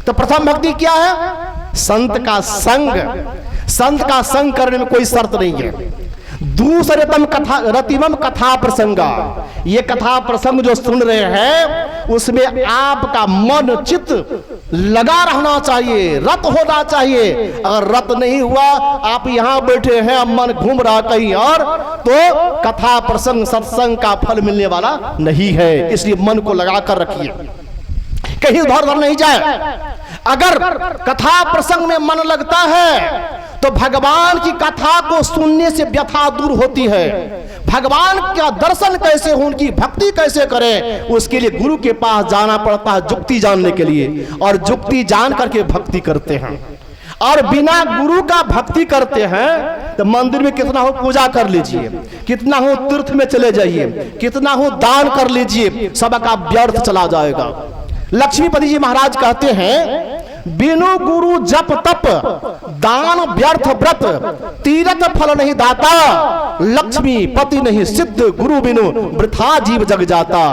तो प्रथम भक्ति क्या है? संत का संग। संत का संग करने में कोई शर्त नहीं है। दूसरेतम कथा रतिमम कथा प्रसंगा, ये कथा प्रसंग जो सुन रहे हैं उसमें आपका मन चित्त लगा रहना चाहिए, रत होना चाहिए। अगर रत नहीं हुआ, आप यहां बैठे हैं, मन घूम रहा कहीं और, तो कथा प्रसंग सत्संग का फल मिलने वाला नहीं है। इसलिए मन को लगा कर रखिए, कहीं उधर उधर नहीं जाए। अगर कथा प्रसंग में मन लगता है तो भगवान की कथा को सुनने से व्यथा दूर होती है। भगवान का दर्शन कैसे हो, उनकी भक्ति कैसे करें, उसके लिए गुरु के पास जाना पड़ता है जुक्ति जानने के लिए, और जुक्ति जान करके भक्ति करते हैं। और बिना गुरु का भक्ति करते हैं तो मंदिर में कितना हो पूजा कर लीजिए, कितना हो तीर्थ में चले जाइए, कितना हो दान कर लीजिए, सबका व्यर्थ चला जाएगा। लक्ष्मीपति जी महाराज कहते हैं, बिनु गुरु जप तप दान व्यर्थ व्रत, तीरथ फल नहीं दाता, लक्ष्मी पति नहीं सिद्ध, गुरु बिनु वृथा जीव जग जाता।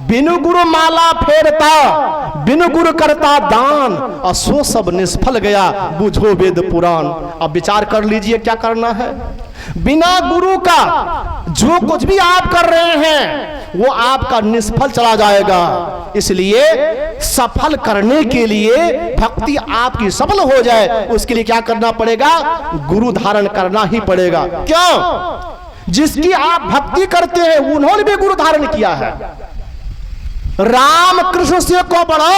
बिनु गुरु माला फेरता, बिनु गुरु करता दान, और सो सब निष्फल गया, बुझो वेद पुराण। अब विचार कर लीजिए क्या करना है। बिना गुरु का जो कुछ भी आप कर रहे हैं वो आपका निष्फल चला जाएगा। इसलिए सफल करने के लिए, भक्ति आपकी सफल हो जाए, उसके लिए क्या करना पड़ेगा? गुरु धारण करना ही पड़ेगा। क्यों? जिसकी आप भक्ति करते हैं उन्होंने भी गुरु धारण किया है। राम कृष्ण से को बड़ा,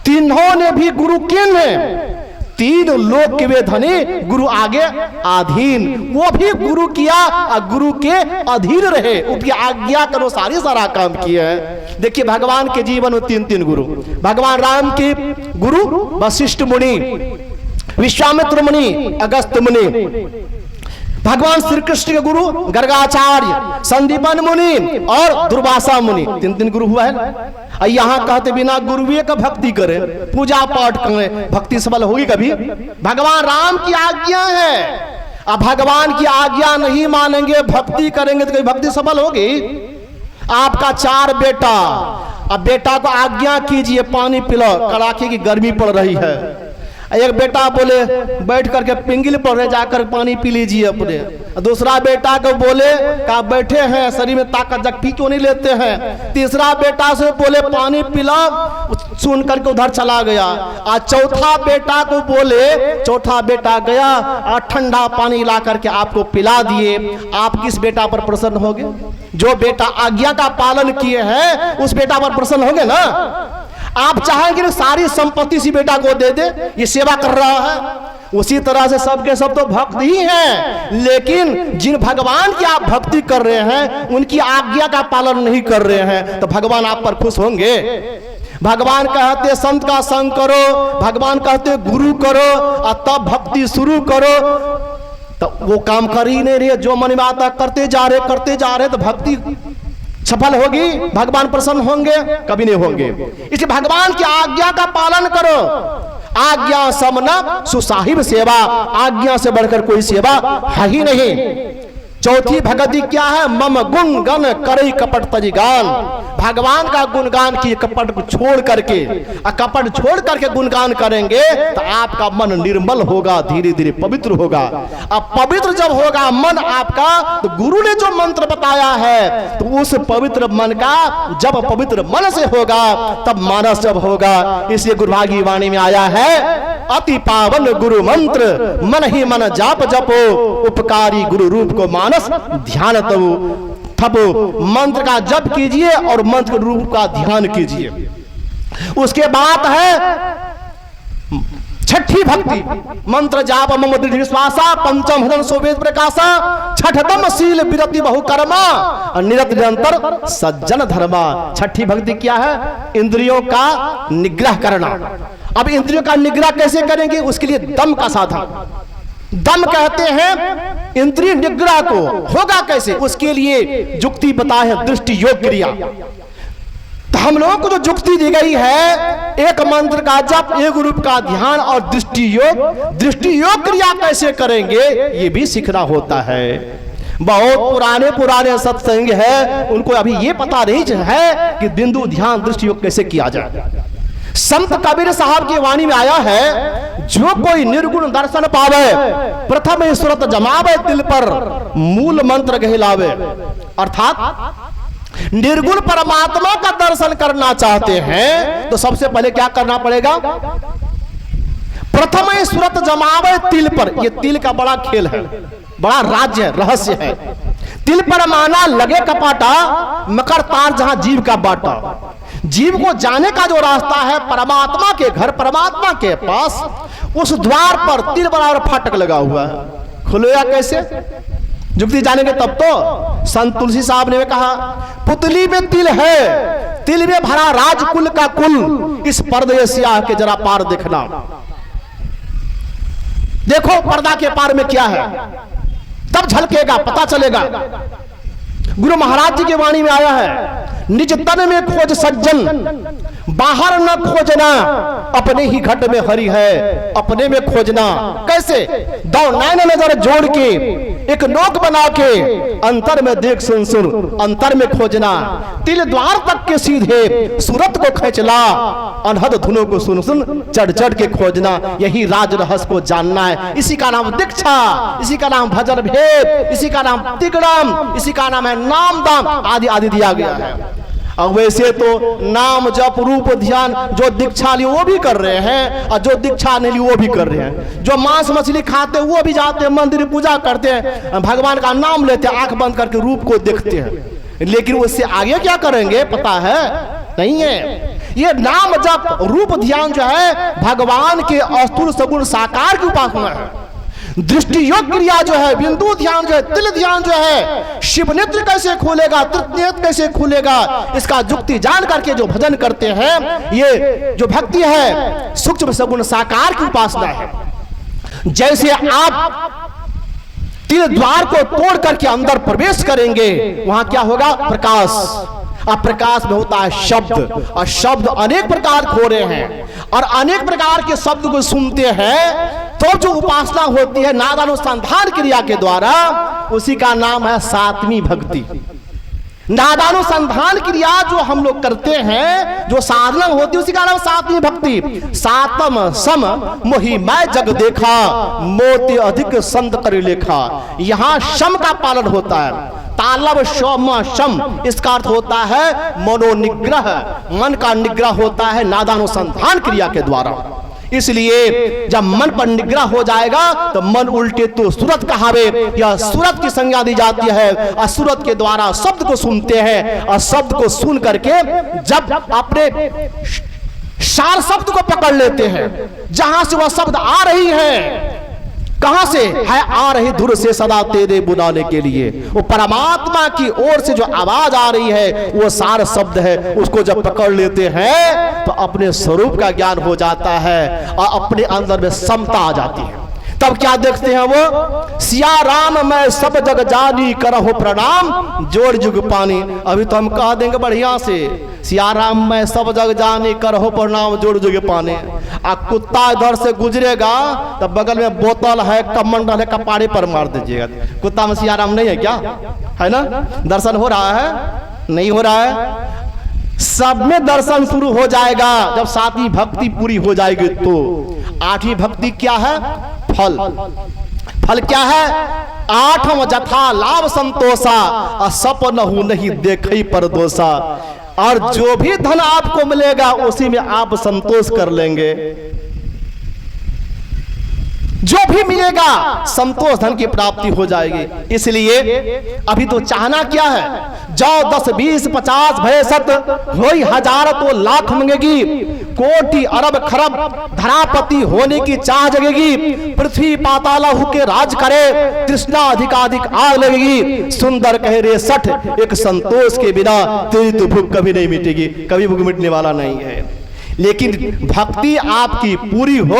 तीनों ने भी गुरु किन है? तीन लोक के वे धनी, गुरु आगे अधीन। वो भी गुरु किया और गुरु के अधीन रहे, उनकी आज्ञा के अनुसार ही सारा काम किया है। देखिए भगवान के जीवन में तीन तीन गुरु। भगवान राम के गुरु वशिष्ठ मुनि, विश्वामित्र मुनि, अगस्त्य मुनि। भगवान श्री कृष्ण के गुरु गर्गाचार्य, संदीपन मुनि और दुर्वासा मुनि। तीन तीन गुरु हुआ है। यहां कहते बिना गुरुए का भक्ति करें, पूजा पाठ करें, भक्ति सफल होगी कभी? भगवान राम की आज्ञा है, अब भगवान की आज्ञा नहीं मानेंगे, भक्ति करेंगे तो कभी भक्ति सफल होगी? आपका 4 बेटा, अब बेटा को आज्ञा कीजिए पानी पिलो, कड़ाके की गर्मी पड़ रही है। एक बेटा बोले बैठ करके पिंगिल पर रहे, जाकर पानी पी लीजिए अपने। दूसरा बेटा को बोले का बैठे हैं शरीर में ताकत, जग पी क्यों नहीं लेते हैं? तीसरा बेटा से बोले पानी पिलाओ, सुन करके उधर चला गया। और चौथा बेटा को बोले, चौथा बेटा गया और ठंडा पानी ला करके आपको पिला दिए। आप किस बेटा पर प्रसन्न होगे? जो बेटा आज्ञा का पालन किए हैं उस बेटा पर प्रसन्न होंगे ना। आप चाहेंगे सारी संपत्ति इसी बेटा को दे दे, ये सेवा कर रहा है। उसी तरह से सबके सब तो भक्त ही हैं, लेकिन जिन भगवान की आप भक्ति कर रहे हैं उनकी आज्ञा का पालन नहीं कर रहे हैं, तो भगवान आप पर खुश होंगे? भगवान कहते संत का संग करो, भगवान कहते गुरु करो और तब भक्ति शुरू करो, तो वो काम कर ही नहीं रहे। जो मन में आता करते जा रहे तो भक्ति सफल होगी? भगवान प्रसन्न होंगे? कभी नहीं होंगे। इसलिए भगवान की आज्ञा का पालन करो। आज्ञा समन सुसाहिब सेवा, आज्ञा से बढ़कर कोई सेवा है ही नहीं। चौथी भगति क्या है? मम गुण गण करई कपट तजिगान। भगवान का गुणगान की कपट को छोड़ करके, कपट छोड़ करके गुणगान करेंगे तो आपका मन निर्मल होगा, धीरे धीरे पवित्र होगा। अब पवित्र जब होगा मन आपका, तो गुरु ने जो मंत्र बताया है तो उस पवित्र मन का जब पवित्र मन से होगा तब मानस जब होगा। इसलिए गुरुभागी वाणी में आया है, अति पावन गुरु मंत्र मन ही मन जाप जपो, उपकारी गुरु रूप को मानस ध्यान थपो। मंत्र का जप कीजिए और मंत्र रूप का ध्यान कीजिए। उसके बाद है छठी भक्ति, मंत्र जाप मम दृढ़ विश्वासा, पंचम हृदय सोवेद प्रकाशा, छठतम शील विरति बहुकर्मा, निरत निरंतर सज्जन धर्मा। छठी भक्ति क्या है? इंद्रियों का निग्रह करना। अब इंद्रियों का निग्रह कैसे करेंगे? उसके लिए दम का साधन। दम कहते हैं इंद्रिय निग्रह को। होगा कैसे? उसके लिए जुक्ति बताए है, दृष्टि योग क्रिया। तो हम लोगों को जो जुक्ति दी गई है, एक मंत्र का जप, एक रूप का ध्यान और दृष्टि योग। दृष्टि योग क्रिया कैसे करेंगे ये भी सीखना होता है। बहुत पुराने सत्संग है, उनको अभी ये पता नहीं है कि बिंदु ध्यान दृष्टि योग कैसे किया जाए। संत कबीर साहब की वाणी में आया है, जो कोई निर्गुण दर्शन पावे, प्रथम ही सुरत जमावे तिल पर, मूल मंत्र कहलावे। अर्थात निर्गुण परमात्मा का दर्शन करना चाहते हैं तो सबसे पहले क्या करना पड़ेगा? प्रथम ही सुरत जमावे तिल पर। यह तिल का बड़ा खेल है, बड़ा राज्य है, रहस्य है। तिल पर माना लगे कपाटा, मकर तार जहां जीव का बाटा। जीव को जाने का जो रास्ता है परमात्मा के घर, परमात्मा के पास, उस द्वार पर तिल बराबर फाटक लगा हुआ है। खुलेगा कैसे? जुक्ति जानेंगे तब तो। संत तुलसी साहब ने कहा, पुतली में तिल है, तिल में भरा राजकुल का कुल, इस पर्दे स्याह के जरा पार देखना। देखो पर्दा के पार में क्या है, तब झलकेगा, पता चलेगा। गुरु महाराज जी की वाणी में आया है, निज तन में खोज सज्जन, बाहर न खोजना, अपने ही घट में हरि है, अपने में खोजना। कैसे? दो नैन नजर जोड़ के, एक नोक बना के, अंतर में देख सुन सुन, अंतर में खोजना। तिल द्वार तक के सीधे, सूरत को खींचला, अनहद धुनों को सुन सुन, चढ़ चढ़ के खोजना। यही राज रहस्य को जानना है। इसी का नाम दीक्षा, इसी का नाम भजन भेद, इसी का नाम तिगड़म, इसी का नाम है नाम दाम, आदि आदि दिया गया है। अब वैसे तो नाम जप रूप ध्यान जो दीक्षा ली वो भी कर रहे हैं, और जो दीक्षा नहीं ली वो भी कर रहे हैं। जो मांस मछली खाते वो भी जाते हैं मंदिर पूजा करते हैं, भगवान का नाम लेते हैं, आंख बंद करके रूप को देखते हैं। लेकिन उससे आगे क्या करेंगे पता है नहीं है। ये नाम जप रूप ध्यान जो है भगवान के अस्थूल सगुण साकार की उपासना है। दृष्टि योग क्रिया जो है, बिंदु ध्यान जो है, तिल ध्यान जो है, शिव नेत्र कैसे खुलेगा, तृतीय कैसे खुलेगा, इसका जुक्ति जान करके जो भजन करते हैं, ये जो भक्ति है सूक्ष्म सगुण साकार की उपासना है। जैसे आप तिल द्वार को तोड़ करके अंदर प्रवेश करेंगे, वहां क्या होगा? प्रकाश। अब प्रकाश में होता है शब्द, और शब्द अनेक प्रकार हो रहे हैं, और अनेक प्रकार के शब्द को सुनते हैं तो जो उपासना होती है नादानुसंधान क्रिया के द्वारा, उसी का नाम है सातवीं भक्ति। नादानुसंधान क्रिया जो हम लोग करते हैं, जो साधना होती है, उसी का नाम सातवीं भक्ति। सातम सम मोहि मैं जग देखा, मोती अधिक संत कर लेखा। यहाँ शम का पालन होता है, तालब शम शम, इसका अर्थ होता है मनोनिग्रह, मन का निग्रह होता है नादानुसंधान क्रिया के द्वारा। इसलिए जब मन पर निग्रह हो जाएगा तो मन उल्टे तो सूरत कहावे, यह सूरत की संज्ञा दी जाती है। और सूरत के द्वारा शब्द को सुनते हैं, और शब्द को सुन करके जब अपने सार शब्द को पकड़ लेते हैं, जहां से वह शब्द आ रही है, कहां से है? आ रही धुर से सदा तेरे बुलाने के लिए। वो परमात्मा की ओर से जो आवाज आ रही है वो सार शब्द है। उसको जब पकड़ लेते हैं तो अपने स्वरूप का ज्ञान हो जाता है, और अपने अंदर में समता आ जाती है। तब क्या देखते हैं वो? सिया राम मैं सब जग जानी करहु प्रणाम, जोड़ जुग पानी। अभी तो हम कह देंगे बढ़िया से, सिया राम मैं सब जग जानी करहु प्रणाम, जोड़ जुग पानी। आ कुत्ता इधर से गुजरेगा तो बगल में बोतल है, कमंडल है, कपाड़े पर मार दीजिएगा। कुत्ता में सिया राम नहीं है क्या? है ना? दर्शन हो रहा है? नहीं हो रहा है? सब में दर्शन शुरू हो जाएगा जब सातवीं भक्ति पूरी हो जाएगी। तो आठवीं भक्ति क्या है? फल। फल क्या है? आठम जथा लाभ संतोषा, असपनहु नहीं देखई पर दोषा। और जो भी धन आपको मिलेगा उसी में आप संतोष कर लेंगे। जो भी मिलेगा संतोष, धन की प्राप्ति हो जाएगी। इसलिए अभी तो चाहना क्या है? जाओ 10 20 50 भय सत, होई हजार तो लाख मंगेगी। कोटि अरब खरब धरापति होने की चाह जगेगी। पृथ्वी पाताल के राज करे, तृष्णा अधिकाधिक आग लगेगी। सुंदर कहे रे सठ, एक संतोष के बिना तेरी तो भूख कभी नहीं मिटेगी। कभी भूख मिटने वाला नहीं है। लेकिन भक्ति आपकी पूरी हो,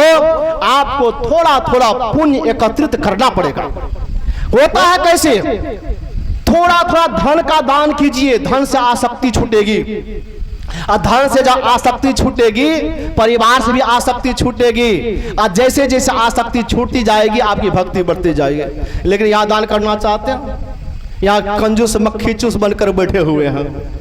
आपको थोड़ा थोड़ा पुण्य एकत्रित करना पड़ेगा। होता है कैसे? थोड़ा थोड़ा धन का दान कीजिए, धन से आसक्ति छूटेगी। और धन से जब आसक्ति छूटेगी, परिवार से भी आसक्ति छूटेगी। और जैसे जैसे आसक्ति छूटती जाएगी आपकी भक्ति बढ़ती जाएगी। लेकिन यहाँ दान करना चाहते हैं, यहाँ कंजूस मक्खी चूस बनकर बैठे हुए हैं।